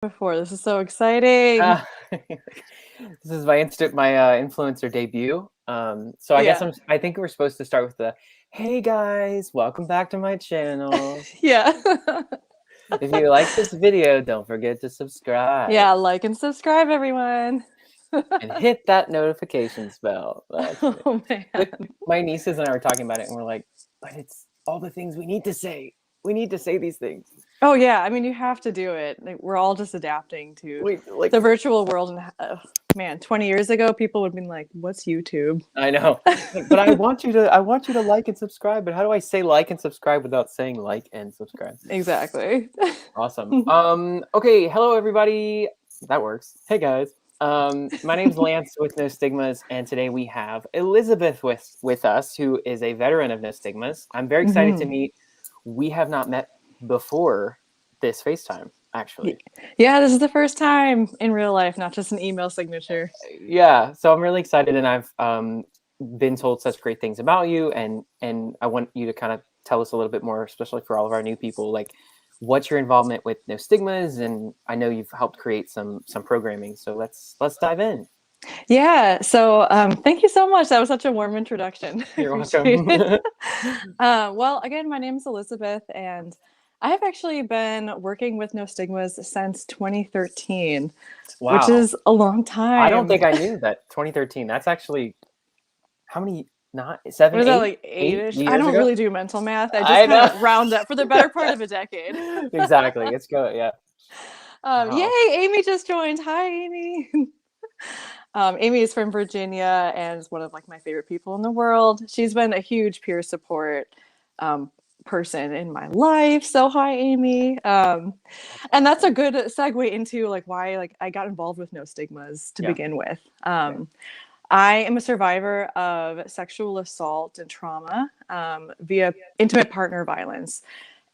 before. This is so exciting. Uh, this is my influencer debut. So I guess Yeah. I think we're supposed to start with the, hey guys, welcome back to my channel. Yeah. If you like this video, don't forget to subscribe Yeah, like and subscribe, everyone. and hit that notifications bell. That's me. Oh man. My nieces and I were talking about it, and we're like, but it's all the things we need to say. We need to say these things. Oh yeah, I mean you have to do it. Like, we're all just adapting to Like, the virtual world, and man, 20 years ago people would have been like, "What's YouTube?" I know, but I want you to like and subscribe. But how do I say like and subscribe without saying like and subscribe? Exactly. Awesome. Okay. Hello, everybody. That works. Hey, guys. My name's Lance with No Stigmas, and today we have Elizabeth with us, who is a veteran of No Stigmas. I'm very excited to meet. We have not met before this FaceTime, actually. Yeah, this is the first time in real life, not just an email signature. Yeah, so I'm really excited, and I've been told such great things about you, and I want you to kind of tell us a little bit more, especially for all of our new people, like what's your involvement with No Stigmas, and I know you've helped create some programming, so let's dive in. Yeah, so thank you so much. That was such a warm introduction. I You're appreciate welcome. it. Well, again, my name is Elizabeth, and I have actually been working with No Stigmas since 2013, which Wow, is a long I don't time. think I knew that. 2013. That's actually how many? Not What seven, is that, eight, like eight eight-ish? I years don't ago. really do mental math. I just I kind know. of round up for the better part of a decade. Exactly. It's good. Yeah. Wow. Yay, Amy just joined. Hi, Amy. Amy is from Virginia and is one of like my favorite people in the world. She's been a huge peer support um, person in my life. So hi, Amy. And that's a good segue into like why like I got involved with No Stigmas to Yeah. begin with. I am a survivor of sexual assault and trauma via intimate partner violence.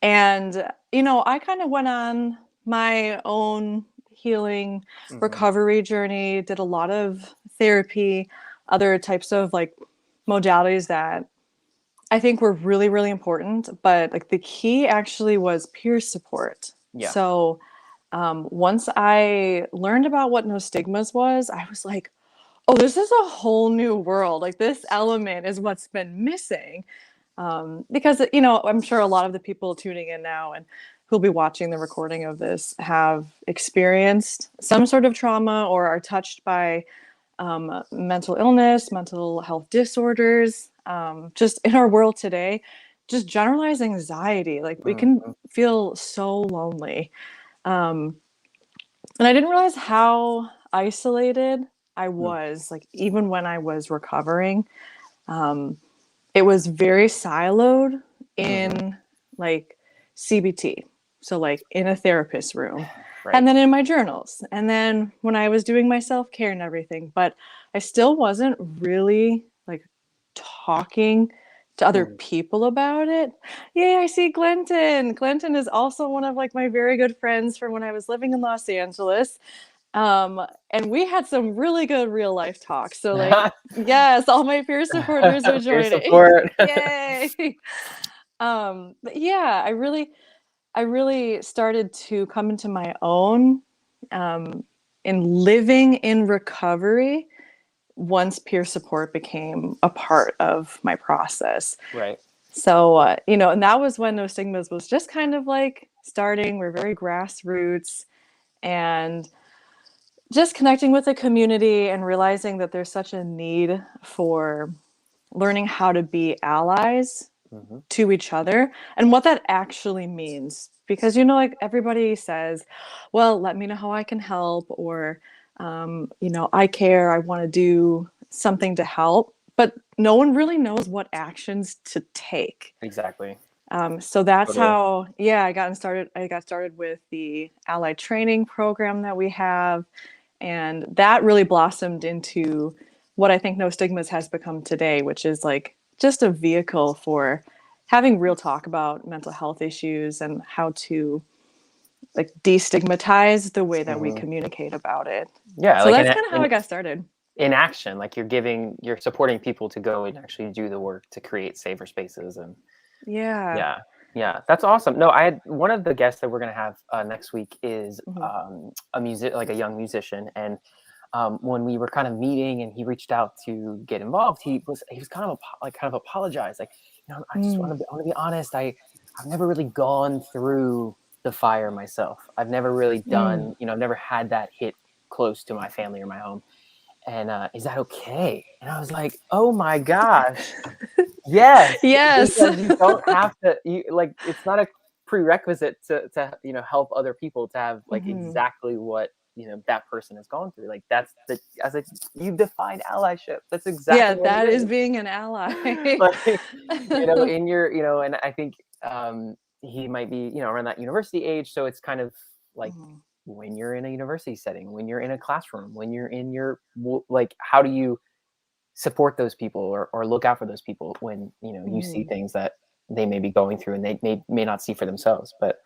And, you know, I kind of went on my own healing recovery journey, did a lot of therapy, other types of like modalities that I think were really, really important. But like the key actually was peer support. Yeah. So once I learned about what No Stigmas was, I was like, oh, this is a whole new world. Like this element is what's been missing. Because, you know, I'm sure a lot of the people tuning in now and who'll be watching the recording of this have experienced some sort of trauma or are touched by mental illness, mental health disorders. Just in our world today, just generalized anxiety. Like we can feel so lonely. And I didn't realize how isolated I was, like even when I was recovering. It was very siloed in like CBT. So like in a therapist room. Right. And then in my journals. And then when I was doing my self-care and everything. But I still wasn't really like talking to other people about it. Yay, I see Glenton. Glenton is also one of like my very good friends from when I was living in Los Angeles. And we had some really good real life talks. So like, yes, all my peer supporters are Peer joining. support. Yay. But yeah, I really started to come into my own in living in recovery once peer support became a part of my process. Right. So, you know, and that was when No Stigmas was just kind of like starting. We're very grassroots and just connecting with the community and realizing that there's such a need for learning how to be allies to each other and what that actually means. Because, you know, like everybody says, well, let me know how I can help, or, you know, I care, I want to do something to help. But no one really knows what actions to take. Exactly. So that's Totally. how, yeah, I got started with the allied training program that we have. And that really blossomed into what I think No Stigmas has become today, which is like just a vehicle for having real talk about mental health issues and how to like destigmatize the way that we communicate about it. Yeah, So like that's kind of how I got started. in action, like you're supporting people to go and actually do the work to create safer spaces, and Yeah. yeah. Yeah, that's awesome. No, I had one of the guests that we're gonna have next week is Mhm. like a young musician, and when we were kind of meeting, and he reached out to get involved, he was kind of kind of apologized, like, I just Mm. want to be honest. I've never really gone through the fire myself. I've never really Mm. done, I've never had that hit close to my family or my home. And is that okay? And I was like, oh my gosh. Yes, Yes. because you don't have to. It's not a prerequisite to help other people to have like Mhm. exactly what that person has gone through. Like that's the I was like, you defined allyship. That's Yeah, exactly what it that is is. being an ally. Like in your and I think he might be around that university age, so it's kind of like Mhm. when you're in a university setting, when you're in a classroom, when you're in your like how do you support those people or look out for those people when you see Mhm. things that they may be going through and they may not see for themselves. But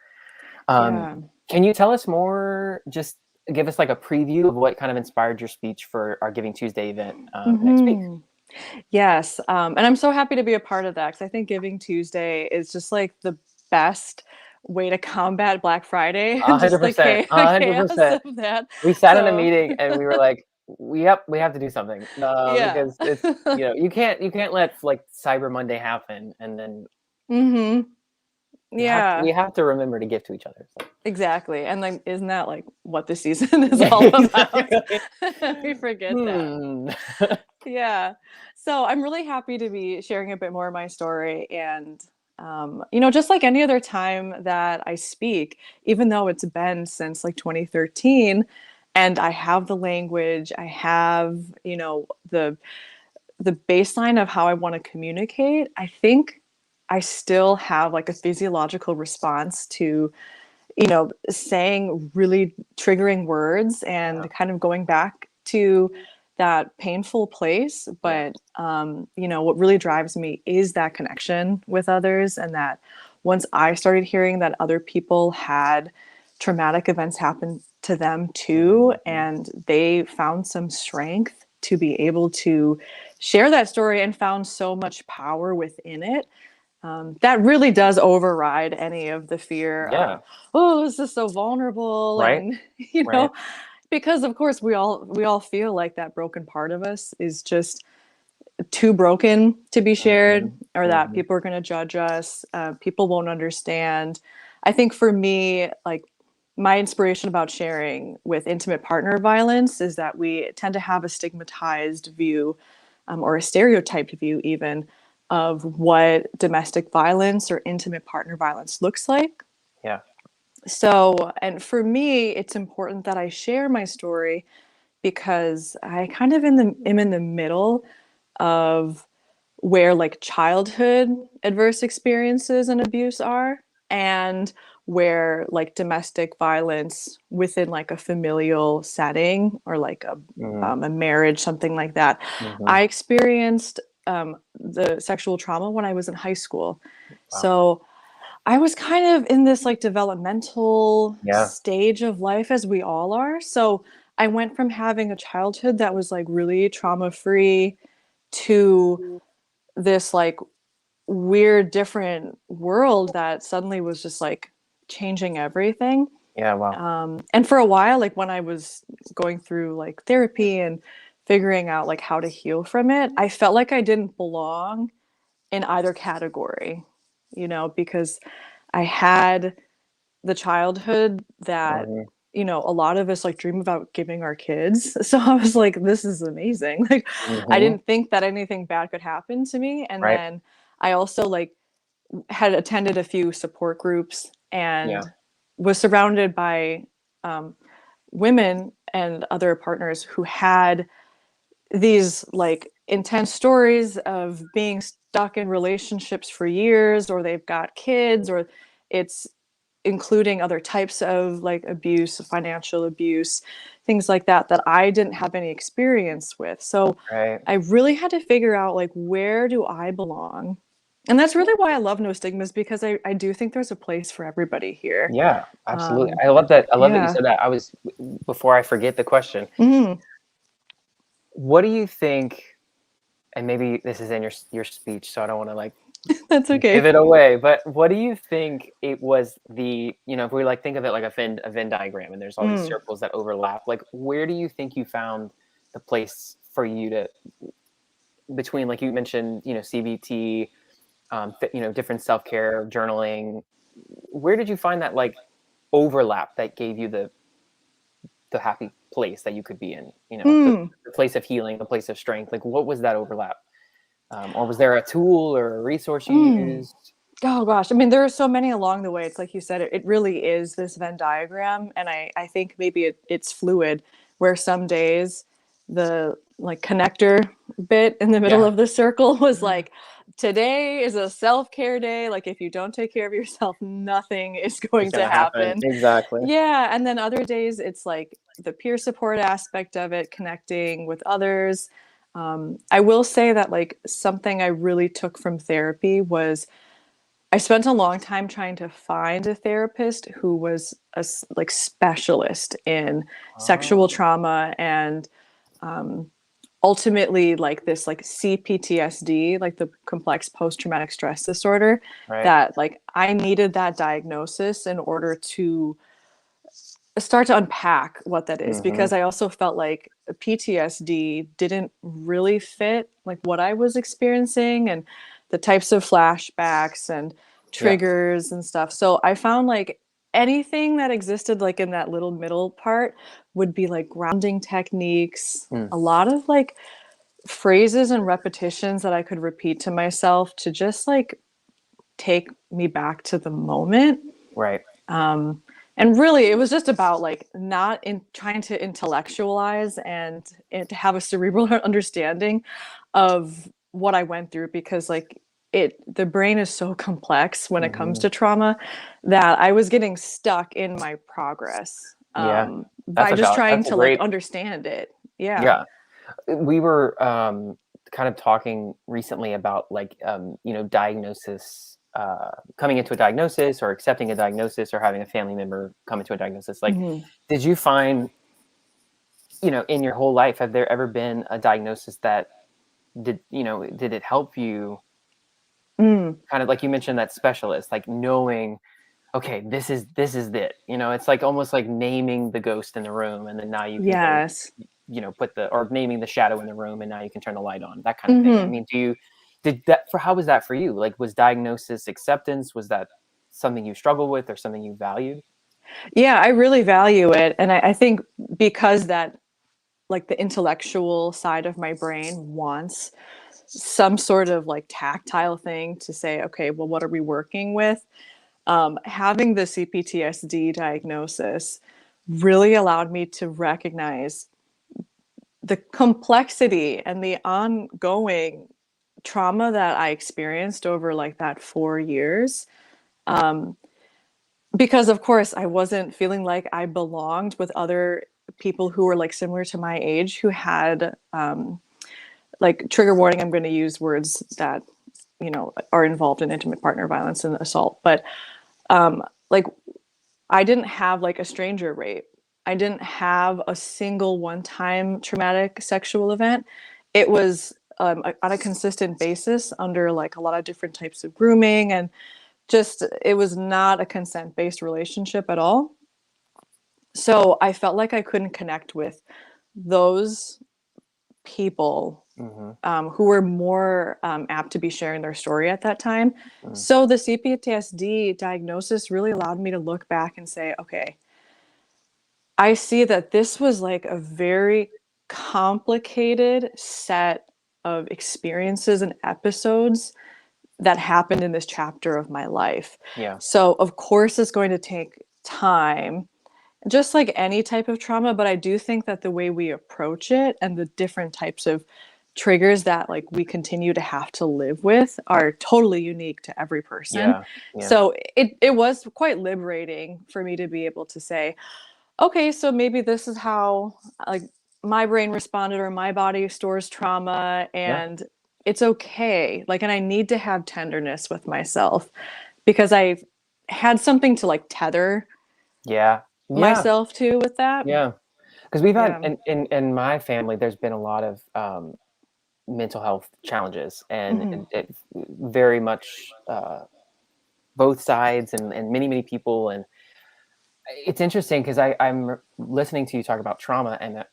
um, Yeah. can you tell us more, just give us like a preview of what kind of inspired your speech for our Giving Tuesday event next week? Mhm. Yes, and I'm so happy to be a part of that because I think Giving Tuesday is just like the best way to combat Black Friday and just the 100%, a hundred chaos percent. of that. We sat in a So, meeting and we were like, yep, we have to do something yeah. because it's you can't let like Cyber Monday happen and then Mhm. we Yeah, have to remember to give to each other. So. exactly, and, like, isn't that, like, what the season is Yeah, all about? exactly. We forget that. Hmm. Yeah. So I'm really happy to be sharing a bit more of my story. And, just like any other time that I speak, even though it's been since like 2013, and I have the language, I have, the baseline of how I want to communicate, I think I still have like a physiological response to saying really triggering words Yeah, and kind of going back to that painful place. yeah. But, what really drives me is that connection with others. And that once I started hearing that other people had traumatic events happen to them too, Mhm. and they found some strength to be able to share that story and found so much power within it, that really does override any of the fear of, Yeah, oh, this is so vulnerable, right, and right. because of course we all feel like that broken part of us is just too broken to be shared, Mhm, or that mhm. people are going to judge us, people won't understand. I think for me, like, my inspiration about sharing with intimate partner violence is that we tend to have a stigmatized view, or a stereotyped view even, of what domestic violence or intimate partner violence looks like. Yeah. So, and for me, it's important that I share my story because I kind of am in the middle of where like childhood adverse experiences and abuse are, and where like domestic violence within like a familial setting, or like Mhm, a marriage, something like that. mhm. I experienced the sexual trauma when I was in high school. Wow. So I was kind of in this like developmental Yeah. stage of life, as we all are. So I went from having a childhood that was like really trauma free to this like weird different world that suddenly was just like changing everything. Yeah, wow. And for a while, like when I was going through like therapy and figuring out like how to heal from it, I felt like I didn't belong in either category, because I had the childhood that, Mhm, a lot of us like dream about giving our kids. So I was like, this is amazing. Like, I mhm. didn't think that anything bad could happen to me. And Right. then I also like had attended a few support groups Yeah. and was surrounded by um, women and other partners who had these like intense stories of being stuck in relationships for years, or they've got kids, or it's including other types of like abuse, financial abuse, things like that, that I didn't have any experience with. So Right. I really had to figure out like, where do I belong? And that's really why I love No Stigmas, because I do think there's a place for everybody here. Yeah, absolutely. Um, I love that. I love that you yeah. said that. Before I forget the question, Mhm. what do you think, and maybe this is in your speech, so I don't want to like That's give okay. it away. But what do you think it was if we like think of it like a Venn diagram and there's all these Mm, circles that overlap, like where do you think you found the place for you to between, like you mentioned, CBT, different self-care, journaling. Where did you find that like overlap that gave you the happy place that you could be in, mm. the place of healing, the place of strength? Like what was that overlap? Or was there a tool or a resource you Mm. used? Oh gosh, I mean, there are so many along the way. It's like you said, it really is this Venn diagram, and I think maybe it's fluid, where some days the like connector bit in the middle Yeah. of the circle was like, today is a self-care day. Like if you don't take care of yourself, nothing is It's going to gonna happen. happen. Exactly. Yeah, and then other days it's like the peer support aspect of it, connecting with others. I will say that like something I really took from therapy was I spent a long time trying to find a therapist who was a like specialist in sexual Oh, trauma and um, ultimately like this like CPTSD, like the complex post-traumatic stress disorder, right. that like I needed that diagnosis in order to start to unpack what that is, Mm-hmm. because I also felt like PTSD didn't really fit like what I was experiencing and the types of flashbacks and Yeah. triggers and stuff. So I found like anything that existed like in that little middle part would be like grounding techniques, Mm. a lot of like phrases and repetitions that I could repeat to myself to just like take me back to the moment. Right. um, and really it was just about like not in trying to intellectualize and to have a cerebral understanding of what I went through, because like the brain is so complex when it comes Mm-hmm. to trauma that I was getting stuck in my progress, Yeah. by just trying That's a to like great. understand it. Yeah. Yeah. We were kind of talking recently about like diagnosis, coming into a diagnosis or accepting a diagnosis or having a family member come into a diagnosis. Like, Mhm. did you find, in your whole life, have there ever been a diagnosis that did it help you, Mm. kind of like you mentioned that specialist, like knowing, okay, this is it. It's like almost like naming the ghost in the room, and then now you can go, Yes. put or naming the shadow in the room, and now you can turn the light on, that kind of thing. I Hmm. mean, did that for how was that for you? Like, was diagnosis acceptance, was that something you struggled with or something you valued? Yeah, I really value it, and I think because that like the intellectual side of my brain wants some sort of like tactile thing to say, okay, well, what are we working with? Having the CPTSD diagnosis really allowed me to recognize the complexity and the ongoing trauma that I experienced over like that 4 years. Um, because of course I wasn't feeling like I belonged with other people who were like similar to my age who had like trigger warning, I'm going to use words that are involved in intimate partner violence and assault, but like I didn't have like a stranger rape, I didn't have a single one time traumatic sexual event. It was on a consistent basis under like a lot of different types of grooming, and just it was not a consent based relationship at all. So I felt like I couldn't connect with those people Mm-hmm. who were more apt to be sharing their story at that time. Mm. So the CPTSD diagnosis really allowed me to look back and say, okay, I see that this was like a very complicated set of experiences and episodes that happened in this chapter of my life. Yeah. So, of course, it's going to take time, just like any type of trauma, but I do think that the way we approach it and the different types of triggers that like we continue to have to live with are totally unique to every person. Yeah. Yeah. So it was quite liberating for me to be able to say, okay, so maybe this is how like my brain responded or my body stores trauma, Yeah. and it's okay. Like, and I need to have tenderness with myself because I've had something to like tether Yeah. Yeah. myself to with that. Yeah. Because we've had Yeah. in my family, there's been a lot of mental health challenges, and Hmm. very much both sides, and many people. And it's interesting because I'm listening to you talk about trauma, and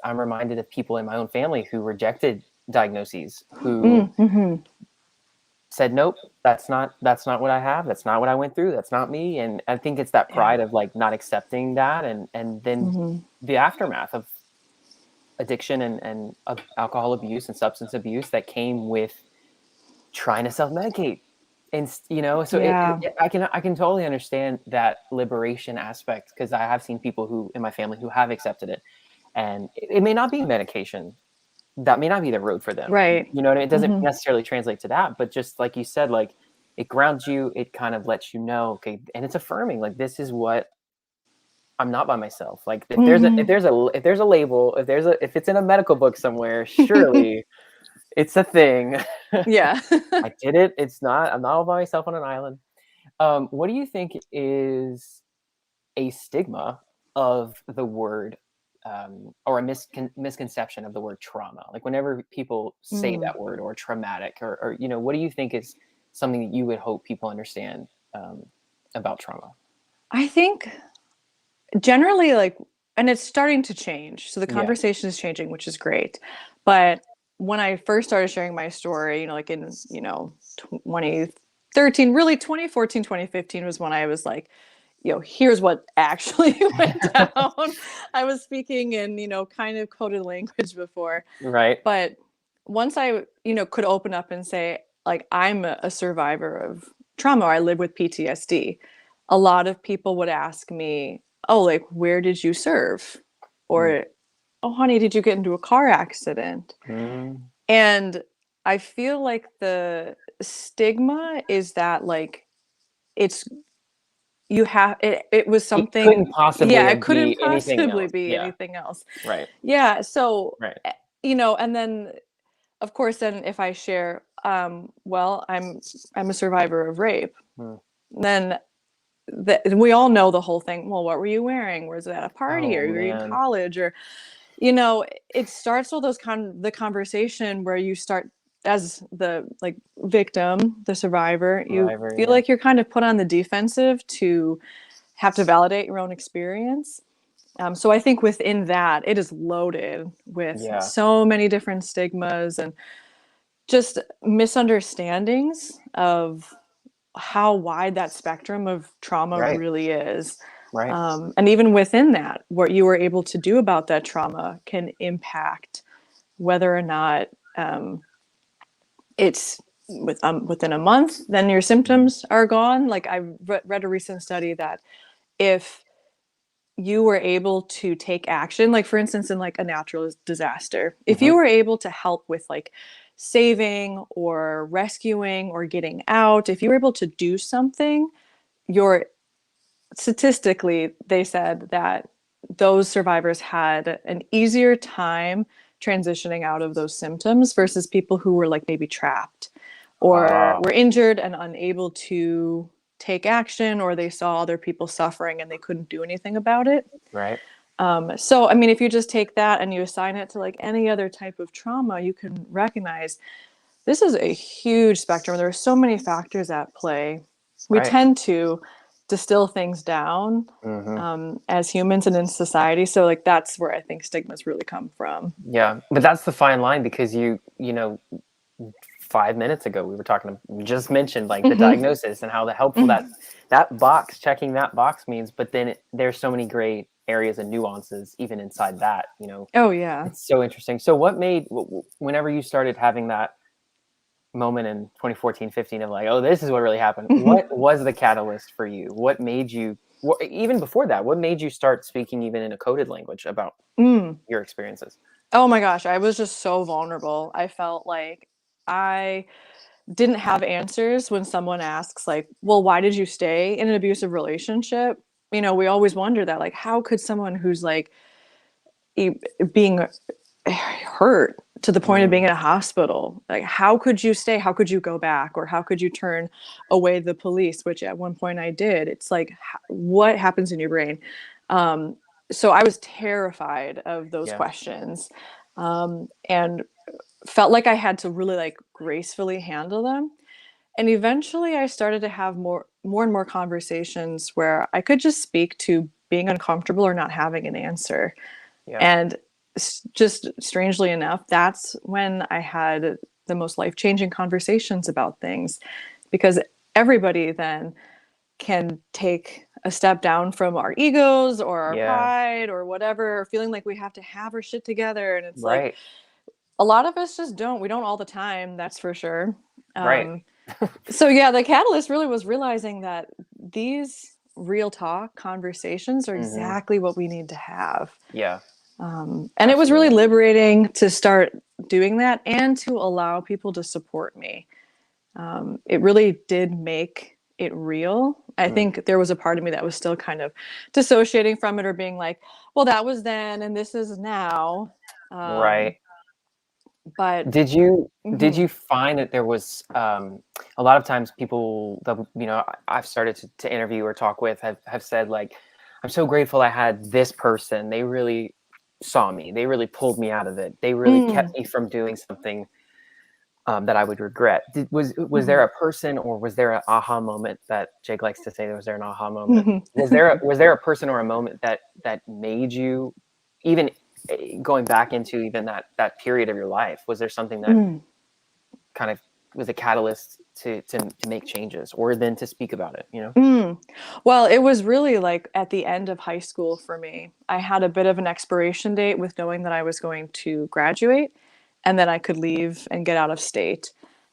I'm reminded of people in my own family who rejected diagnoses, who Mm-hmm. said, nope, that's not what I have, that's not what I went through, that's not me. And I think it's that Yeah. pride of like not accepting that, and then Hmm. the aftermath of addiction, and of alcohol abuse and substance abuse that came with trying to self-medicate. And so Yeah. I can totally understand that liberation aspect, because I have seen people who in my family who have accepted it, and it may not be medication, that may not be the road for them. Right. You know what I mean? It doesn't Hmm. necessarily translate to that, but just like you said, like it grounds you, it kind of lets you know, okay, and it's affirming, like this is what, I'm not by myself. Like Hmm. if there's a label, if it's in a medical book somewhere, surely it's a thing. Yeah. I did it. I'm not all by myself on an island. What do you think is a stigma of the word, or a misconception of the word trauma? Like whenever people say Mm. that word, or traumatic, or what do you think is something that you would hope people understand, about trauma? I think generally, like, and it's starting to change. So the Yeah. conversation is changing, which is great. But when I first started sharing my story, like in, 2013, really 2014, 2015 was when I was like, here's what actually went down. I was speaking in, kind of coded language before. Right. But once I, could open up and say, like, I'm a survivor of trauma, or I live with PTSD, a lot of people would ask me, oh, like, where did you serve? Mm. Or, oh, honey, did you get into a car accident? Mm. And I feel like the stigma is that, like, it's, it was It couldn't something, possibly yeah, it couldn't be anything possibly else. be Yeah. anything else. Right. Yeah. So, Right. and then of course, then if I share, well, I'm a survivor of rape, Mm. then we all know the whole thing. Well, what were you wearing? Was it at a party, Oh or were you in man. college, or you know, it starts all those the conversation where you start as the like victim, the survivor. You Survivor. feel Yeah. like you're kind of put on the defensive to have to validate your own experience. So I think within that, it is loaded with Yeah. so many different stigmas and just misunderstandings of how wide that spectrum of trauma Right. really is. Right. And even within that, what you were able to do about that trauma can impact whether or not it's within a month, then your Mhm. symptoms are gone. Like I read a recent study that if you were able to take action, like for instance in like a natural disaster, if you Mhm. were able to help with like saving or rescuing or getting out, if you were able to do something, your statistically they said that those survivors had an easier time transitioning out of those symptoms versus people who were like maybe trapped or Ah. were injured and unable to take action, or they saw other people suffering and they couldn't do anything about it. Right. So, I mean, if you just take that and you assign it to like any other type of trauma, you can recognize this is a huge spectrum. There are so many factors at play. We Right. tend to distill things down Mhm. as humans and in society. So, like, that's where I think stigmas really come from. Yeah, but that's the fine line, because you know 5 minutes ago we were talking, we just mentioned like the Hmm. diagnosis and how the helpful Hmm. that box, checking that box means, but then there's so many great areas and nuances even inside that. Oh, yeah. It's so interesting. So what made, whenever you started having that moment in 2014, 15 of like, oh, this is what really happened, what was the catalyst for you? What made you, even before that, what made you start speaking even in a coded language about Mm. your experiences? Oh my gosh, I was just so vulnerable. I felt like I didn't have answers when someone asks, like, well, why did you stay in an abusive relationship? We always wonder that, like, how could someone who's like being hurt to the point of Mm. being in a hospital, like, how could you stay? How could you go back? Or how could you turn away the police? Which at one point I did. It's like, what happens in your brain? Um, so I was terrified of those Yeah. questions. And felt like I had to really like gracefully handle them. And eventually I started to have and more conversations where I could just speak to being uncomfortable or not having an answer. Yeah. And just strangely enough, that's when I had the most life-changing conversations about things, because everybody then can take a step down from our egos or our Yeah. pride or whatever, feeling like we have to have our shit together. And it's like Right. a lot of us just don't. We don't all the time, that's for sure. Right. So yeah, the catalyst really was realizing that these real talk conversations are Hmm. exactly what we need to have. Yeah. And it was really Absolutely. liberating to start doing that and to allow people to support me. It really did make it real. I Mm. think there was a part of me that was still kind of dissociating from it or being like, well, that was then and this is now. Right. But Did mhm, you find that there was a lot of times people that I've started to interview or talk with have said like, I'm so grateful I had this person. They really saw me. They really pulled me out of it. They really kept me from doing something that I would regret. Was there mhm, a person, or was there an aha moment that Jake likes to say? Was there an aha moment? mhm. Was there a person or a moment that made you, even going back into even that period of your life? Was there something that Mm. kind of was a catalyst to make changes, or then to speak about it? Mm. Well, it was really like at the end of high school for me. I had a bit of an expiration date with knowing that I was going to graduate and then I could leave and get out of state.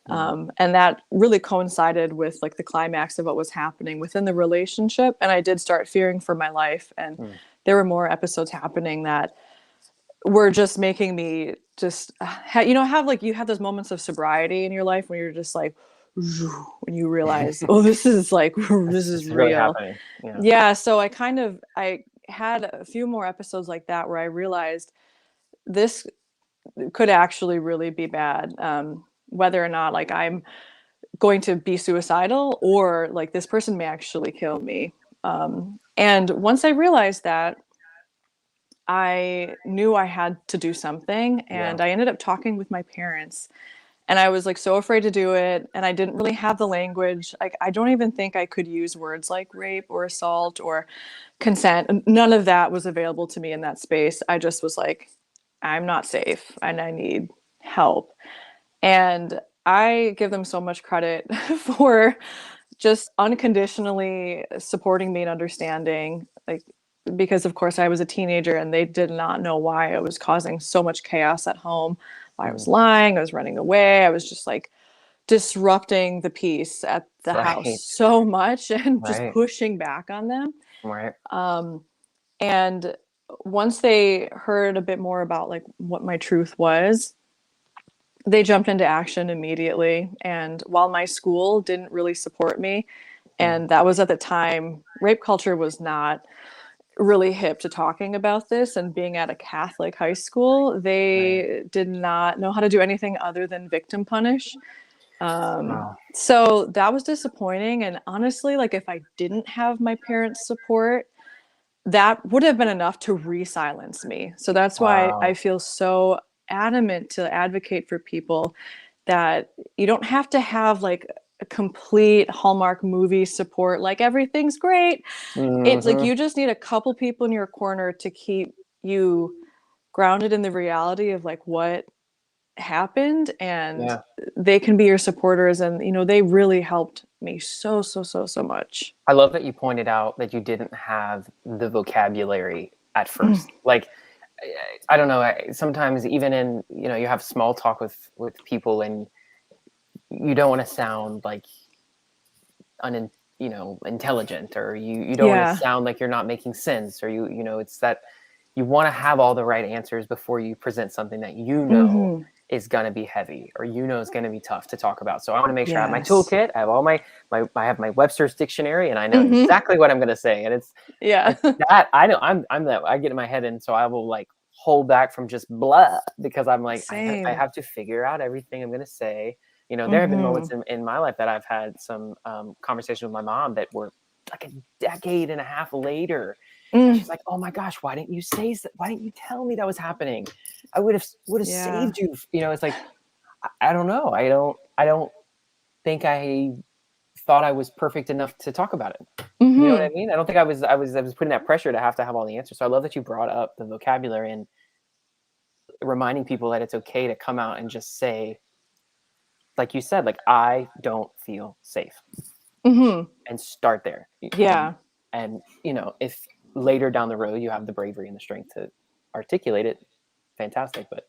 Mm, And that really coincided with like the climax of what was happening within the relationship. And I did start fearing for my life. And mm, there were more episodes happening that were just making me just, have like you have those moments of sobriety in your life when you're just like, when you realize, oh, this is like, this this is is really real. happening. Yeah. Yeah. So I had a few more episodes like that where I realized this could actually really be bad. Whether or not like I'm going to be suicidal or like this person may actually kill me. And once I realized that, I knew I had to do something, Yeah. and I ended up talking with my parents. And I was like so afraid to do it, and I didn't really have the language. Like I don't even think I could use words like rape or assault or consent. None of that was available to me in that space. I just was like, I'm not safe and I need help. And I give them so much credit for just unconditionally supporting me and understanding, like, because of course I was a teenager and they did not know why I was causing so much chaos at home. Why I was Mm, lying, I was running away, I was just like disrupting the peace at the house right. so much and just Right. pushing back on them. Right. Um, and once they heard a bit more about like what my truth was, they jumped into action immediately. And while my school didn't really support me, Mm, and that was at the time, rape culture was not really hip to talking about this. And being at a Catholic high school, right. they did not know how to do anything other than victim punish. Wow. So that was disappointing. And honestly, like if I didn't have my parents' support, that would have been enough to re-silence me. So that's why I Wow. feel so adamant to advocate for people that you don't have to have like a complete Hallmark movie support, like everything's great. It's like Hmm. you just need a couple people in your corner to keep you grounded in the reality of like what happened, and Yeah. they can be your supporters. And they really helped me so much. I love that you pointed out that you didn't have the vocabulary at Mm, first. Like, I don't know. Sometimes even in, you have small talk with people, and you don't want to sound like intelligent, or you don't want to yeah. sound like you're not making sense, or it's that you want to have all the right answers before you present something that Hmm. is going to be heavy, or is going to be tough to talk about. So I want to make sure I have my Yes. toolkit, I have all my I have my Webster's dictionary, and I know Hmm. exactly what I'm going to say. And Yeah. it's that I know I'm that I get in my head, and so I will like hold back from just blah, because I'm like, I Same. have to figure out everything I'm going to say. There have been moments Hmm. in my life that I've had some conversations with my mom that were like a decade and a half later, and she's Mm. like, "Oh my gosh, why didn't you say? Why didn't you tell me that was happening? I would have Yeah. saved you." It's like, I don't know. I don't think I thought I was perfect enough to talk about it. You know what I mean? I don't think I was putting that pressure to have all the answers. So I love that you brought up the vocabulary and reminding people that it's okay to come out and just say, like you said, like, I don't feel safe, and start there. Yeah. And if later down the road you have the bravery and the strength to articulate it, fantastic. But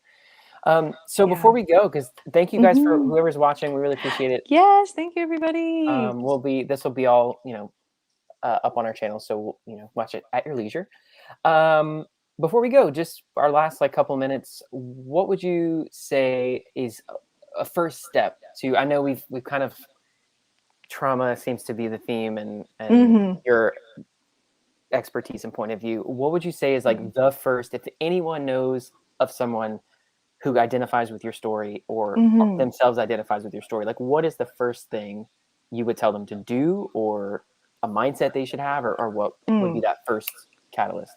so before Yeah. we go, because thank you guys for whoever's watching, we really appreciate it. Yes, thank you, everybody. This will be all up on our channel, so watch it at your leisure. Um, Before we go, just our last like couple minutes, what would you say is a first step to? I know we've kind of, trauma seems to be the theme, and your expertise and point of view. What would you say is like the first, if anyone knows of someone who identifies with your story, or themselves identifies with your story, like what is the first thing you would tell them to do, or a mindset they should have, or what would be that first catalyst?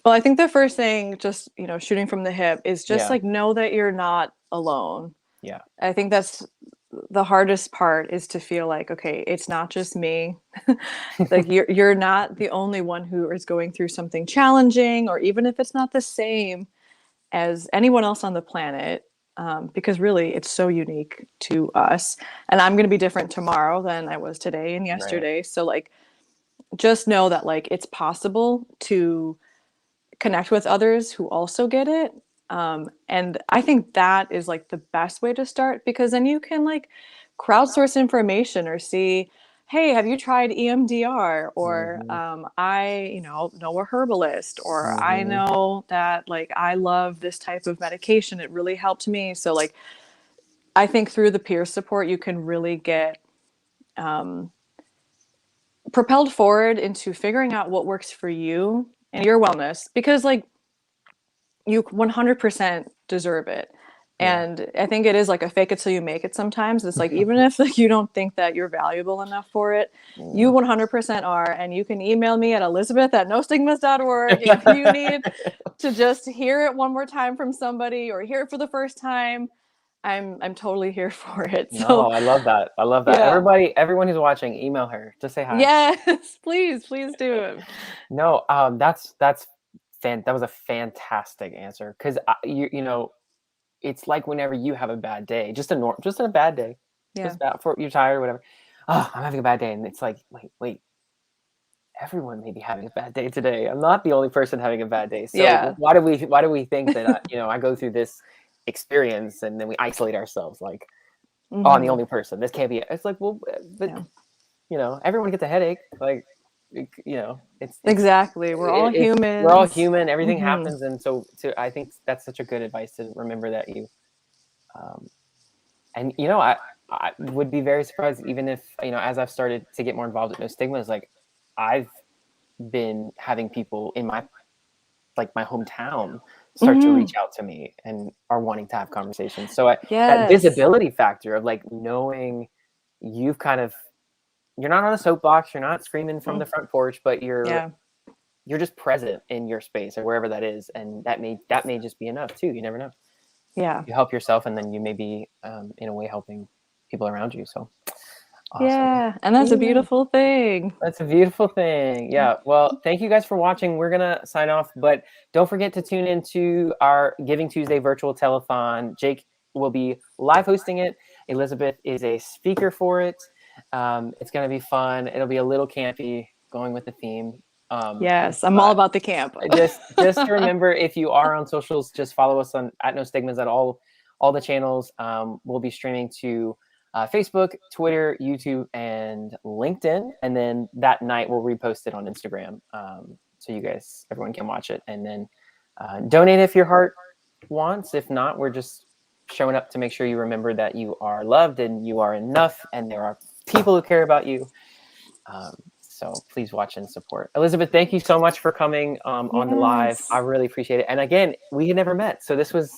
Well, I think the first thing, just, shooting from the hip, is just Yeah. like know that you're not alone. Yeah. I think that's the hardest part, is to feel like, okay, it's not just me. Like you're not the only one who is going through something challenging, or even if it's not the same as anyone else on the planet, because really it's so unique to us. And I'm going to be different tomorrow than I was today and Right. yesterday. So like, just know that like it's possible to connect with others who also get it. And I think that is like the best way to start, because then you can like crowdsource information, or see, hey, have you tried EMDR? Or I, know a herbalist, or I know that like I love this type of medication. It really helped me. So like, I think through the peer support, you can really get propelled forward into figuring out what works for you and your wellness, because like you 100% deserve it. Yeah. And I think it is like a fake it till you make it sometimes. It's like, even if like you don't think that you're valuable enough for it, you 100% are. And you can email me at elizabeth@nostigmas.org if you need to just hear it one more time from somebody, or hear it for the first time. I'm totally here for it. No, So I love that. I love that. yeah. Everyone who's watching, email her. Just say hi. Yes, please do it. No, that was a fantastic answer, because it's like whenever you have a bad day, just a bad day, Yeah. just bad for you're tired or whatever. Oh, I'm having a bad day, and it's like, wait, everyone may be having a bad day today. I'm not the only person having a bad day. So Yeah. why do we think that I go through this experience and then we isolate ourselves, like, oh, I'm the only person. This can't be it. It's like, well, but everyone gets a headache. Like, it's Exactly. We're all we're all humans. human. Everything happens, and so I think that's such a good advice, to remember that um, and I would be very surprised, even if as I've started to get more involved with No Stigmas, like I've been having people in my hometown start to reach out to me and are wanting to have conversations. So that Yes. visibility factor of like knowing you've kind of, you're not on a soapbox, you're not screaming from the front porch, but Yeah. you're just present in your space or wherever that is, and that may just be enough too. You never know. Yeah. You help yourself, and then you may be in a way helping people around you. So awesome. Yeah. And that's a Yeah. beautiful thing. That's a beautiful thing. Yeah. Well, thank you guys for watching. We're going to sign off, but don't forget to tune into our Giving Tuesday virtual telethon. Jake will be live hosting it. Elizabeth is a speaker for it. It's going to be fun. It'll be a little campy, going with the theme. Yes. I'm all But about the camp. just remember, if you are on socials, just follow us on at No Stigmas at all the channels. We'll be streaming to Facebook, Twitter, YouTube, and LinkedIn. And then that night we'll repost it on Instagram, so everyone can watch it. And then donate if your heart wants. If not, we're just showing up to make sure you remember that you are loved and you are enough, and there are people who care about you. So please watch and support. Elizabeth, thank you so much for coming on the live. I really appreciate it. And again, we had never met, so this was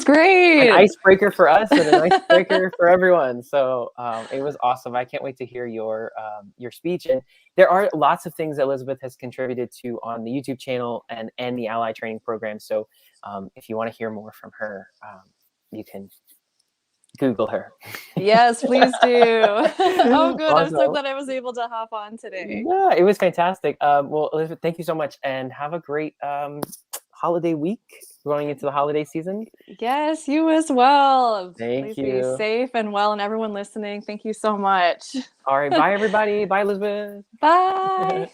great. an icebreaker for us and an icebreaker for everyone. So it was awesome. I can't wait to hear your speech. And there are lots of things Elizabeth has contributed to on the YouTube channel and the Ally Training Program. So if you want to hear more from her, you can Google her. Yes, please do. Oh, good. I'm so Awesome. glad I was able to hop on today. Yeah, it was fantastic. Well, Elizabeth, thank you so much, and have a great holiday week going into the holiday season. Yes, you as well. Thank Please be you. safe and well, and everyone listening, thank you so much. All right, bye everybody. Bye, Elizabeth. Bye.